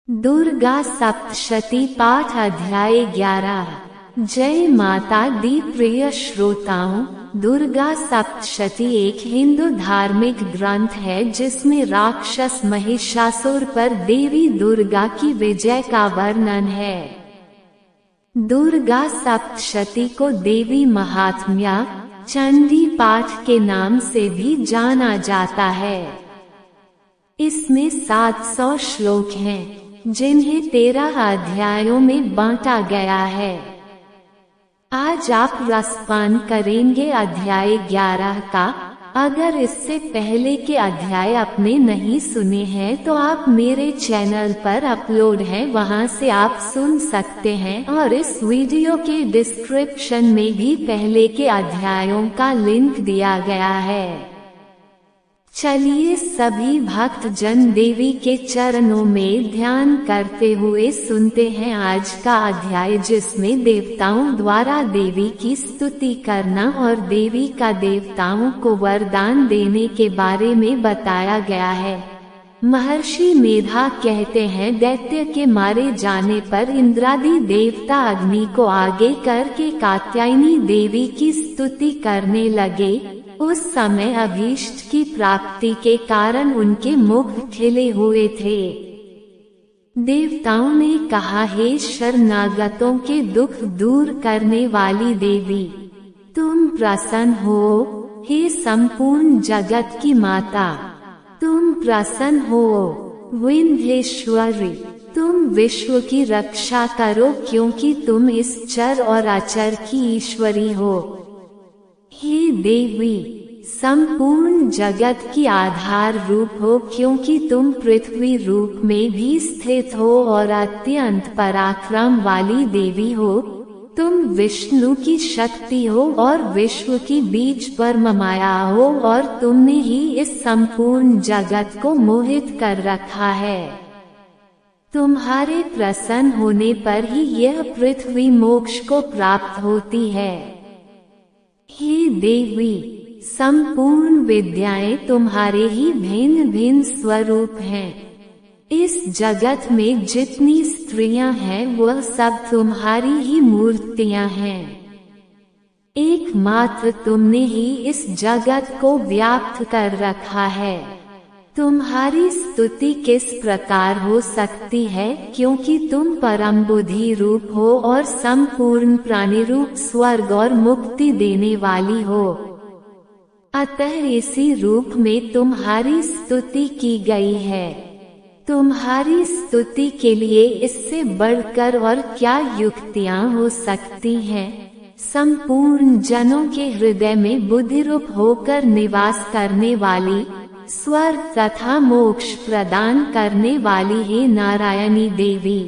दुर्गा सप्तशती पाठ अध्याय 11। जय माता दी प्रिय श्रोताओं, दुर्गा सप्तशती एक हिंदू धार्मिक ग्रंथ है जिसमें राक्षस महिषासुर पर देवी दुर्गा की विजय का वर्णन है। दुर्गा सप्तशती को देवी महात्म्या चंडी पाठ के नाम से भी जाना जाता है। इसमें 700 श्लोक हैं, जिन्हें 13 अध्यायों में बांटा गया है। आज आप रसपान करेंगे अध्याय 11 का। अगर इससे पहले के अध्याय आपने नहीं सुने हैं तो आप मेरे चैनल पर अपलोड है, वहां से आप सुन सकते हैं, और इस वीडियो के डिस्क्रिप्शन में भी पहले के अध्यायों का लिंक दिया गया है। चलिए सभी भक्त जन देवी के चरणों में ध्यान करते हुए सुनते हैं आज का अध्याय, जिसमें देवताओं द्वारा देवी की स्तुति करना और देवी का देवताओं को वरदान देने के बारे में बताया गया है। महर्षि मेधा कहते हैं, दैत्य के मारे जाने पर इंद्रादि देवता अग्नि को आगे करके कात्यायनी देवी की स्तुति करने लगे। उस समय अभीष्ट की प्राप्ति के कारण उनके मुख खिले हुए थे। देवताओं ने कहा, हे शरणागतों के दुख दूर करने वाली देवी, तुम प्रसन्न हो। हे संपूर्ण जगत की माता, तुम प्रसन्न हो। विंध्येश्वरी, तुम विश्व की रक्षा करो, क्योंकि तुम इस चर और अचर की ईश्वरी हो। हे देवी, संपूर्ण जगत की आधार रूप हो, क्योंकि तुम पृथ्वी रूप में भी स्थित हो और अत्यंत पराक्रम वाली देवी हो। तुम विष्णु की शक्ति हो और विश्व की बीज पर माया हो, और तुमने ही इस संपूर्ण जगत को मोहित कर रखा है। तुम्हारे प्रसन्न होने पर ही यह पृथ्वी मोक्ष को प्राप्त होती है। हे देवी, संपूर्ण विद्याएं तुम्हारे ही भिन्न भिन्न स्वरूप हैं। इस जगत में जितनी स्त्रियां हैं वह सब तुम्हारी ही मूर्तियां हैं। एकमात्र तुमने ही इस जगत को व्याप्त कर रखा है। तुम्हारी स्तुति किस प्रकार हो सकती है, क्योंकि तुम परम बुद्धि रूप हो और संपूर्ण प्राणी रूप स्वर्ग और मुक्ति देने वाली हो। अतः इसी रूप में तुम्हारी स्तुति की गई है। तुम्हारी स्तुति के लिए इससे बढ़कर और क्या युक्तियां हो सकती हैं। संपूर्ण जनों के हृदय में बुद्धि रूप होकर निवास करने वाली, स्वर्ग तथा मोक्ष प्रदान करने वाली है नारायणी देवी,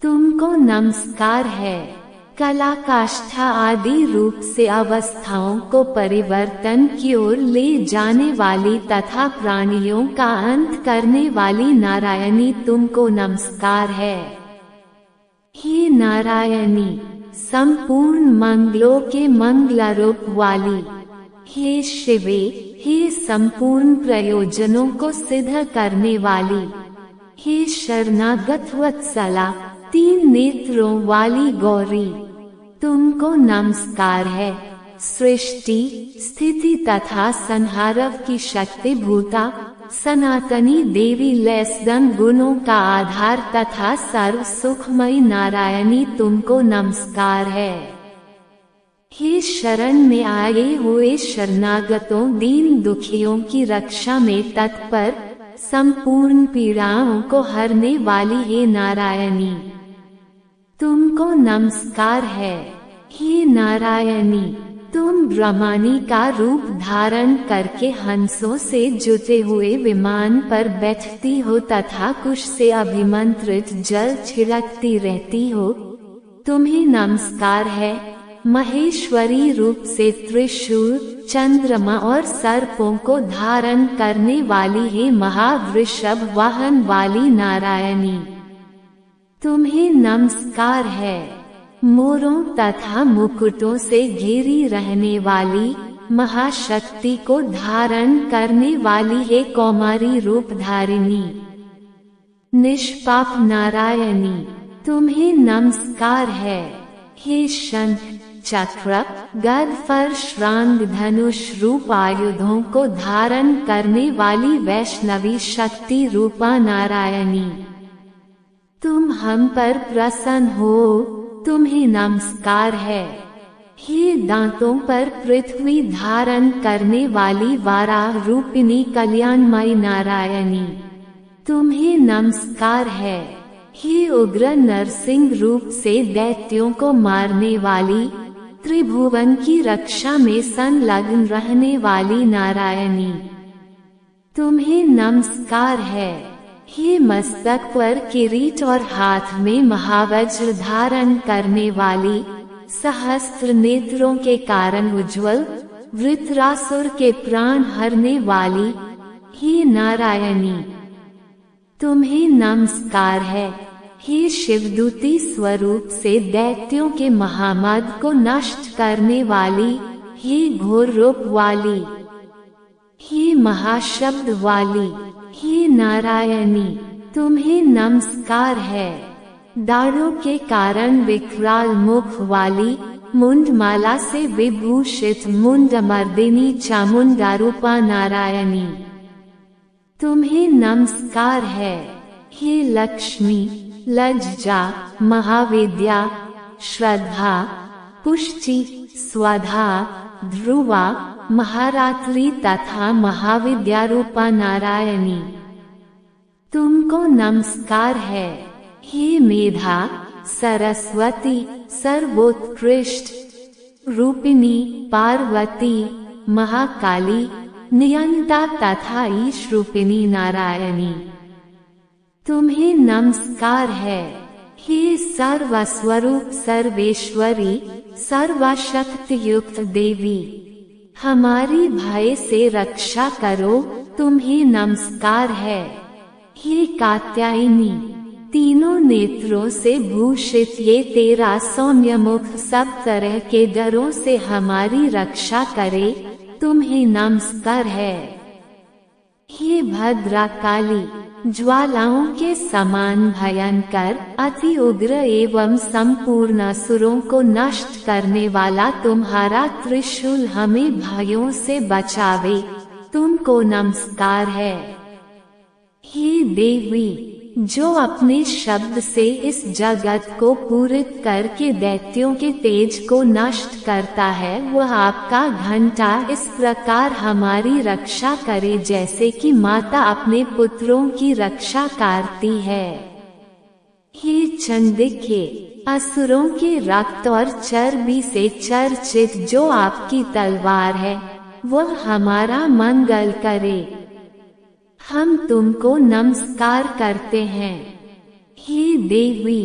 तुमको नमस्कार है। कला काष्ठा आदि रूप से अवस्थाओं को परिवर्तन की ओर ले जाने वाली तथा प्राणियों का अंत करने वाली नारायणी, तुमको नमस्कार है। हे नारायणी, संपूर्ण मंगलों के मंगलारूप वाली, हे शिवे, हे संपूर्ण प्रयोजनों को सिद्ध करने वाली, हे शरणागत वत्सला, 3 नेत्रों वाली गौरी, तुमको नमस्कार है। सृष्टि, स्थिति तथा संहारव की शक्ति भूता, सनातनी देवी, लैसदन गुणों का आधार तथा सर्व सुखमयी नारायणी, तुमको नमस्कार है। हे शरण में आए हुए शरणागतों, दीन दुखियों की रक्षा में तत्पर, संपूर्ण पीड़ाओं को हरने वाली हे नारायणी, तुमको नमस्कार है। हे नारायणी, तुम ब्रह्माणी का रूप धारण करके हंसों से जुटे हुए विमान पर बैठती हो तथा कुश से अभिमंत्रित जल छिड़कती रहती हो, तुम्हें नमस्कार है। महेश्वरी रूप से त्रिशूल, चंद्रमा और सर्पों को धारण करने वाली है महावृषभ वाहन वाली नारायणी, तुम्हें नमस्कार है। मोरों तथा मुकुटों से घिरी रहने वाली, महाशक्ति को धारण करने वाली है कौमारी रूप धारिणी, निष्पाप नारायणी, तुम्हें नमस्कार है। हे शंख, चक्र, गद, फर, श्रांग, धनुष रूप आयुधों को धारण करने वाली वैष्णवी शक्ति रूपा नारायणी, तुम हम पर प्रसन्न हो, तुम्हें नमस्कार है। हे दांतों पर पृथ्वी धारण करने वाली वाराह रूपिणी कल्याणमयी नारायणी, तुम्हें नमस्कार है। हे उग्र नरसिंह रूप से दैत्यों को मारने वाली, त्रिभुवन की रक्षा में संलग्न रहने वाली नारायणी, तुम्हें नमस्कार है। हे मस्तक पर किरीट और हाथ में महावज्र धारण करने वाली, सहस्त्र नेत्रों के कारण उज्ज्वल, वृत्रासुर के प्राण हरने वाली, हे नारायणी, तुम्हें नमस्कार है। हे शिवदूती स्वरूप से दैत्यों के महामद को नष्ट करने वाली, हे घोर रूप वाली, हे महाशब्द वाली, हे नारायणी, तुम्हें नमस्कार है। दाढ़ों के कारण विकराल मुख वाली, मुंडमाला से विभूषित मुंडमर्दिनी चामुंडा रूपा नारायणी, तुम्हें नमस्कार है। हे लक्ष्मी, लज्जा, महाविद्या, श्रद्धा, पुष्टि, स्वधा, ध्रुवा, महारात्रि तथा महाविद्या रूपा नारायणी, तुमको नमस्कार है। हे मेधा, सरस्वती, सर्वोत्कृष्ट रूपिणी, पार्वती, महाकाली, नियंता तथा ईश रूपिणी नारायणी, तुम्हें नमस्कार है। हे सर्वस्वरूप सर्वेश्वरी, सर्वशक्ति युक्त देवी, हमारी भय से रक्षा करो, तुम्हें नमस्कार है। हे कात्यायनी, तीनों नेत्रों से भूषित ये तेरा सौम्य मुख सब तरह के डरों से हमारी रक्षा करे, तुम्हें नमस्कार है। हे भद्रकाली, ज्वालाओं के समान भयंकर, अति उग्र एवं संपूर्ण असुरों को नष्ट करने वाला तुम्हारा त्रिशूल हमें भयों से बचावे, तुमको नमस्कार है। हे देवी, जो अपने शब्द से इस जगत को पूरित करके दैत्यों के तेज को नष्ट करता है, वह आपका घंटा इस प्रकार हमारी रक्षा करे जैसे कि माता अपने पुत्रों की रक्षा करती है। हे चंडिके, असुरों के रक्त और चर्बी से चर्चित जो आपकी तलवार है, वह हमारा मंगल करे, हम तुमको नमस्कार करते हैं। हे देवी,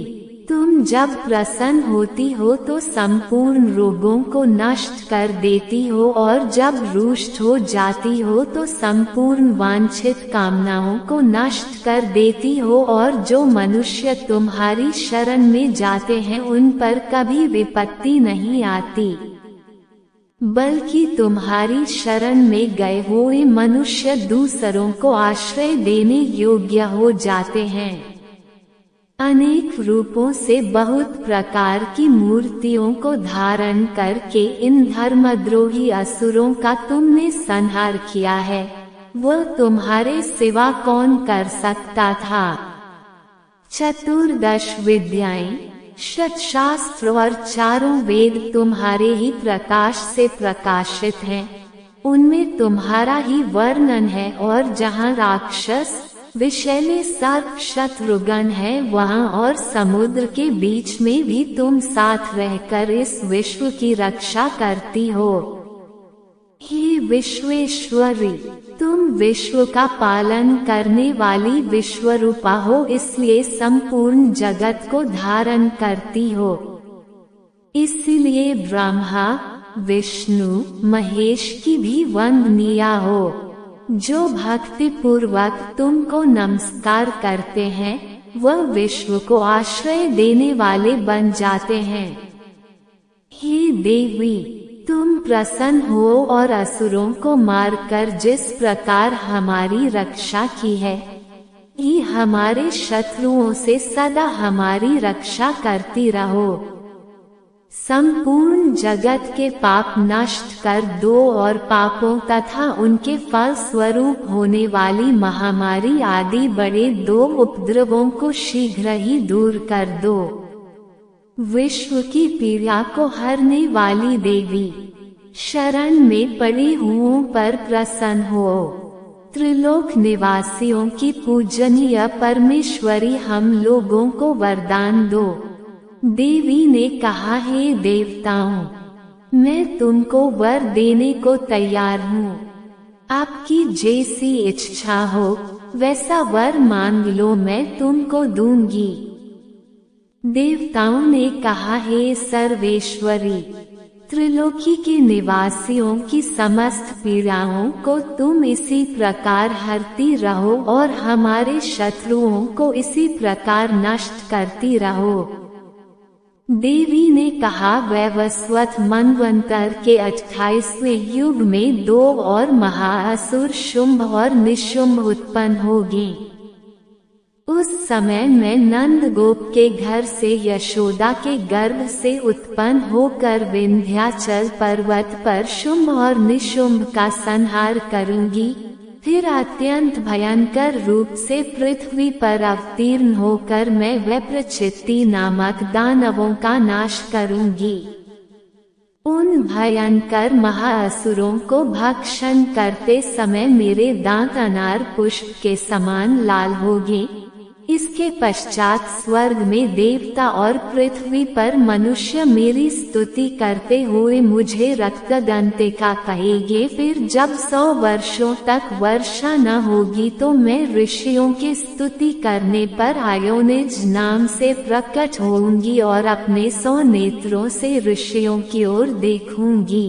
तुम जब प्रसन्न होती हो तो संपूर्ण रोगों को नष्ट कर देती हो और जब रुष्ट हो जाती हो तो संपूर्ण वांछित कामनाओं को नष्ट कर देती हो और जो मनुष्य तुम्हारी शरण में जाते हैं उन पर कभी विपत्ति नहीं आती, बल्कि तुम्हारी शरण में गए हुए मनुष्य दूसरों को आश्रय देने योग्य हो जाते हैं। अनेक रूपों से बहुत प्रकार की मूर्तियों को धारण करके इन धर्मद्रोही असुरों का तुमने संहार किया है, वह तुम्हारे सिवा कौन कर सकता था। चतुर्दश विद्याएं, शतशास्त्र और चारों वेद तुम्हारे ही प्रकाश से प्रकाशित हैं, उनमें तुम्हारा ही वर्णन है और जहाँ राक्षस, विषैले सर्प, शत्रुघ्न है वहाँ और समुद्र के बीच में भी तुम साथ रहकर इस विश्व की रक्षा करती हो। हे विश्वेश्वरी, तुम विश्व का पालन करने वाली विश्वरूपा हो, इसलिए संपूर्ण जगत को धारण करती हो। इसलिए ब्रह्मा, विष्णु, महेश की भी वंदनीया हो। जो भक्ति पूर्वक तुमको नमस्कार करते हैं, वह विश्व को आश्रय देने वाले बन जाते हैं। हे देवी, तुम प्रसन्न हो और असुरों को मारकर जिस प्रकार हमारी रक्षा की है, कि हमारे शत्रुओं से सदा हमारी रक्षा करती रहो। संपूर्ण जगत के पाप नष्ट कर दो और पापों तथा उनके फल स्वरूप होने वाली महामारी आदि बड़े दो उपद्रवों को शीघ्र ही दूर कर दो। विश्व की पीड़ा को हरने वाली देवी, शरण में पड़े हुओं पर प्रसन्न हो। त्रिलोक निवासियों की पूजनीय परमेश्वरी, हम लोगों को वरदान दो। देवी ने कहा, हे देवताओं, मैं तुमको वर देने को तैयार हूँ। आपकी जैसी इच्छा हो वैसा वर मांग लो, मैं तुमको दूंगी। देवताओं ने कहा, हे सर्वेश्वरी, त्रिलोकी के निवासियों की समस्त पीड़ाओं को तुम इसी प्रकार हरती रहो और हमारे शत्रुओं को इसी प्रकार नष्ट करती रहो। देवी ने कहा, वैवस्वत मनवंतर के 28वें युग में दो और महाअसुर शुंभ और निशुंभ उत्पन्न होंगे। उस समय मैं नंदगोप के घर से यशोदा के गर्भ से उत्पन्न होकर विंध्याचल पर्वत पर शुंभ और निशुंभ का संहार करूंगी। फिर अत्यंत भयंकर रूप से पृथ्वी पर अवतीर्ण होकर मैं वैप्रचित्ति नामक दानवों का नाश करूंगी। उन भयंकर महाअसुरों को भक्षण करते समय मेरे दांत अनार पुष्प के समान लाल होंगे। इसके पश्चात स्वर्ग में देवता और पृथ्वी पर मनुष्य मेरी स्तुति करते हुए मुझे रक्तदंतिका कहेंगे। फिर जब 100 वर्षों तक वर्षा न होगी तो मैं ऋषियों की स्तुति करने पर आयोनिज नाम से प्रकट होऊंगी और अपने 100 नेत्रों से ऋषियों की ओर देखूंगी।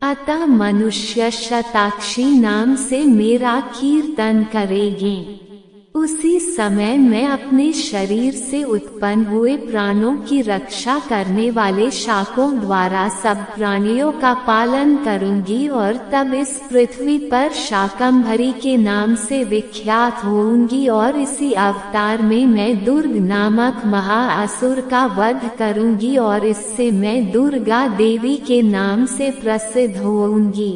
अतः मनुष्य शताक्षी नाम से मेरा कीर्तन करेंगे। उसी समय मैं अपने शरीर से उत्पन्न हुए प्राणों की रक्षा करने वाले शाकों द्वारा सब प्राणियों का पालन करूंगी और तब इस पृथ्वी पर शाकंभरी के नाम से विख्यात होऊंगी और इसी अवतार में मैं दुर्ग नामक महाअसुर का वध करूंगी और इससे मैं दुर्गा देवी के नाम से प्रसिद्ध होऊंगी।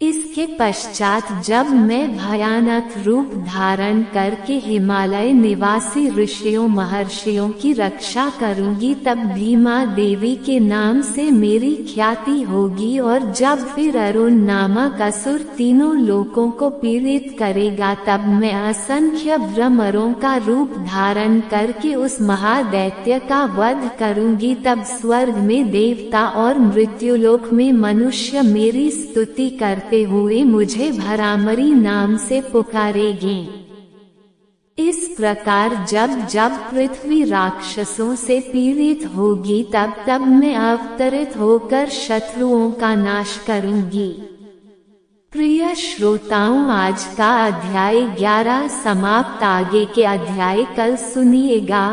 इसके पश्चात जब मैं भयानक रूप धारण करके हिमालय निवासी ऋषियों महर्षियों की रक्षा करूंगी, तब भीमा देवी के नाम से मेरी ख्याति होगी। और जब फिर अरुण नामक असुर तीनों लोकों को पीड़ित करेगा, तब मैं असंख्य भ्रमरों का रूप धारण करके उस महादैत्य का वध करूंगी। तब स्वर्ग में देवता और मृत्युलोक में मनुष्य मेरी स्तुति करते हुए मुझे भरामरी नाम से पुकारेंगे। इस प्रकार जब जब पृथ्वी राक्षसों से पीड़ित होगी, तब तब मैं अवतरित होकर शत्रुओं का नाश करूंगी। प्रिय श्रोताओं, आज का अध्याय 11 समाप्त। आगे के अध्याय कल सुनिएगा।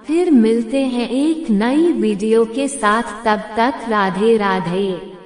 फिर मिलते हैं एक नई वीडियो के साथ। तब तक राधे राधे।